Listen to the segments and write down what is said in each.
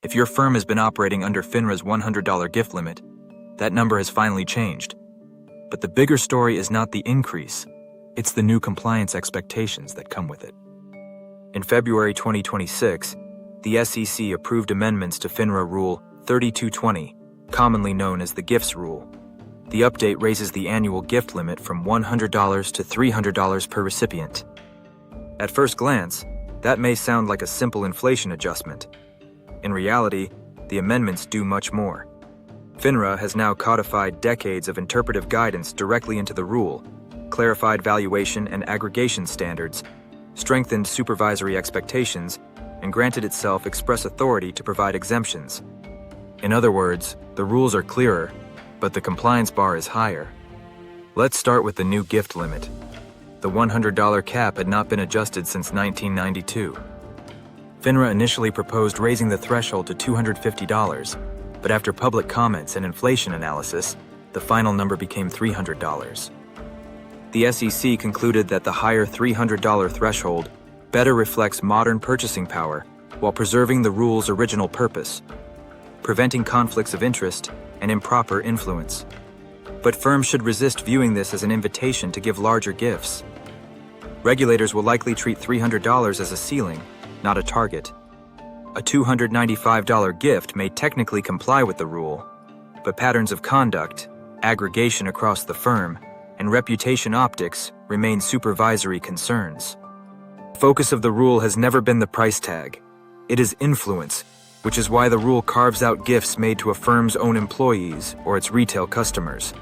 If your firm has been operating under FINRA's $100 gift limit, that number has finally changed. But the bigger story is not the increase, it's the new compliance expectations that come with it. In February 2026, the SEC approved amendments to FINRA Rule 3220, commonly known as the Gifts Rule. The update raises the annual gift limit from $100 to $300 per recipient. At first glance, that may sound like a simple inflation adjustment. In reality, the amendments do much more. FINRA has now codified decades of interpretive guidance directly into the rule, clarified valuation and aggregation standards, strengthened supervisory expectations, and granted itself express authority to provide exemptions. In other words, the rules are clearer, but the compliance bar is higher. Let's start with the new gift limit. The $100 cap had not been adjusted since 1992. FINRA initially proposed raising the threshold to $250, but after public comments and inflation analysis, the final number became $300. The SEC concluded that the higher $300 threshold better reflects modern purchasing power while preserving the rule's original purpose, preventing conflicts of interest and improper influence. But firms should resist viewing this as an invitation to give larger gifts. Regulators will likely treat $300 as a ceiling, not a target. A $295 gift may technically comply with the rule, but patterns of conduct, aggregation across the firm, and reputation optics remain supervisory concerns. The focus of the rule has never been the price tag. It is influence, which is why the rule carves out gifts made to a firm's own employees or its retail customers.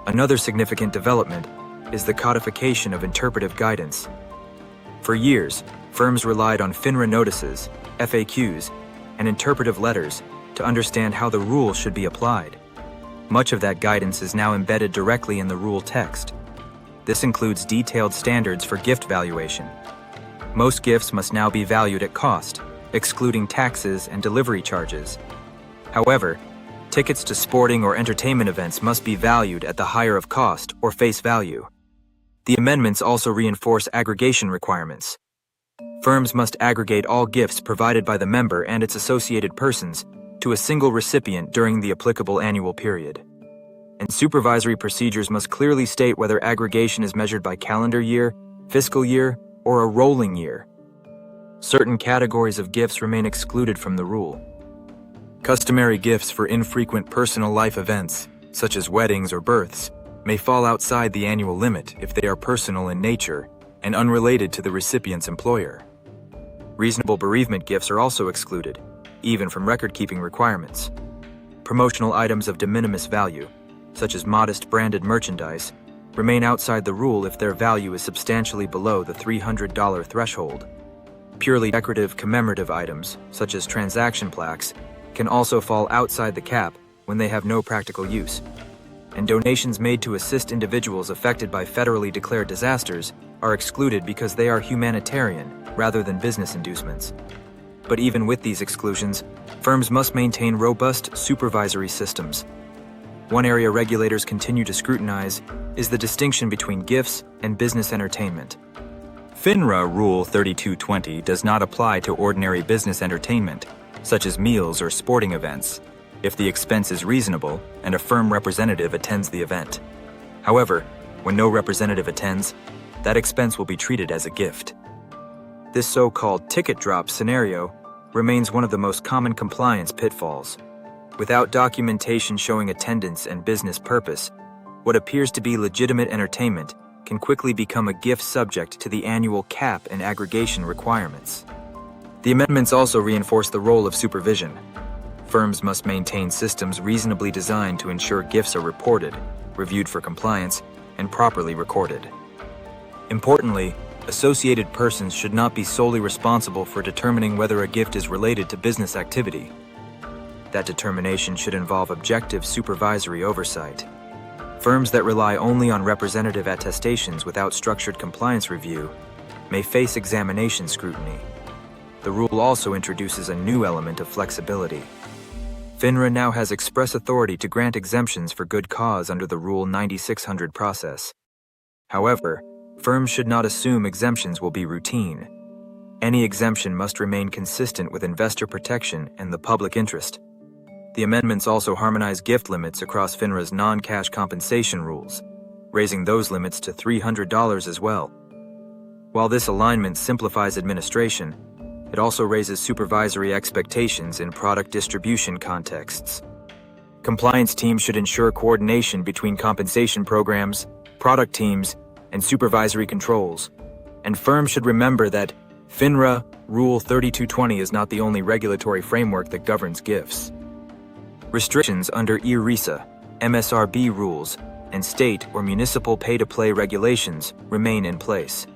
Another significant development is the codification of interpretive guidance. For years, firms relied on FINRA notices, FAQs, and interpretive letters to understand how the rule should be applied. Much of that guidance is now embedded directly in the rule text. This includes detailed standards for gift valuation. Most gifts must now be valued at cost, excluding taxes and delivery charges. However, tickets to sporting or entertainment events must be valued at the higher of cost or face value. The amendments also reinforce aggregation requirements. Firms must aggregate all gifts provided by the member and its associated persons to a single recipient during the applicable annual period. And supervisory procedures must clearly state whether aggregation is measured by calendar year, fiscal year, or a rolling year. Certain categories of gifts remain excluded from the rule. Customary gifts for infrequent personal life events, such as weddings or births, may fall outside the annual limit if they are personal in nature and unrelated to the recipient's employer. Reasonable bereavement gifts are also excluded, even from record-keeping requirements. Promotional items of de minimis value, such as modest branded merchandise, remain outside the rule if their value is substantially below the $300 threshold. Purely decorative commemorative items, such as transaction plaques, can also fall outside the cap when they have no practical use. And donations made to assist individuals affected by federally declared disasters are excluded because they are humanitarian rather than business inducements. But even with these exclusions, firms must maintain robust supervisory systems. One area regulators continue to scrutinize is the distinction between gifts and business entertainment. FINRA Rule 3220 does not apply to ordinary business entertainment, such as meals or sporting events, if the expense is reasonable and a firm representative attends the event. However, when no representative attends, that expense will be treated as a gift. This so-called ticket drop scenario remains one of the most common compliance pitfalls. Without documentation showing attendance and business purpose, what appears to be legitimate entertainment can quickly become a gift subject to the annual cap and aggregation requirements. The amendments also reinforce the role of supervision. Firms must maintain systems reasonably designed to ensure gifts are reported, reviewed for compliance, and properly recorded. Importantly, associated persons should not be solely responsible for determining whether a gift is related to business activity. That determination should involve objective supervisory oversight. Firms that rely only on representative attestations without structured compliance review may face examination scrutiny. The rule also introduces a new element of flexibility. FINRA now has express authority to grant exemptions for good cause under the Rule 9600 process. However, firms should not assume exemptions will be routine. Any exemption must remain consistent with investor protection and the public interest. The amendments also harmonize gift limits across FINRA's non-cash compensation rules, raising those limits to $300 as well. While this alignment simplifies administration, it also raises supervisory expectations in product distribution contexts. Compliance teams should ensure coordination between compensation programs, product teams, and supervisory controls. And firms should remember that FINRA Rule 3220 is not the only regulatory framework that governs gifts. Restrictions under ERISA, MSRB rules, and state or municipal pay-to-play regulations remain in place.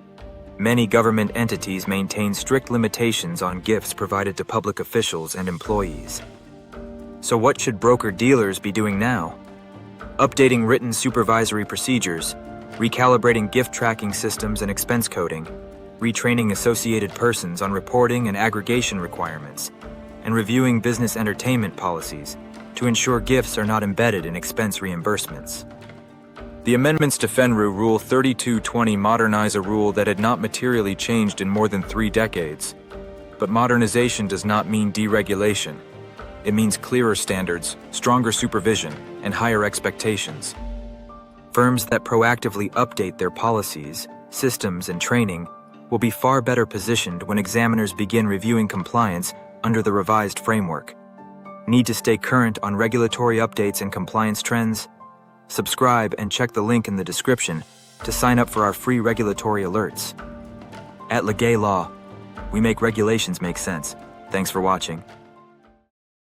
Many government entities maintain strict limitations on gifts provided to public officials and employees. So what should broker-dealers be doing now? Updating written supervisory procedures, recalibrating gift tracking systems and expense coding, retraining associated persons on reporting and aggregation requirements, and reviewing business entertainment policies to ensure gifts are not embedded in expense reimbursements. The amendments to FINRA Rule 3220 modernize a rule that had not materially changed in more than 3 decades. But modernization does not mean deregulation. It means clearer standards, stronger supervision, and higher expectations. Firms that proactively update their policies, systems, and training will be far better positioned when examiners begin reviewing compliance under the revised framework. Need to stay current on regulatory updates and compliance trends? Subscribe and check the link in the description to sign up for our free regulatory alerts. At Legay Law, we make regulations make sense. Thanks for watching.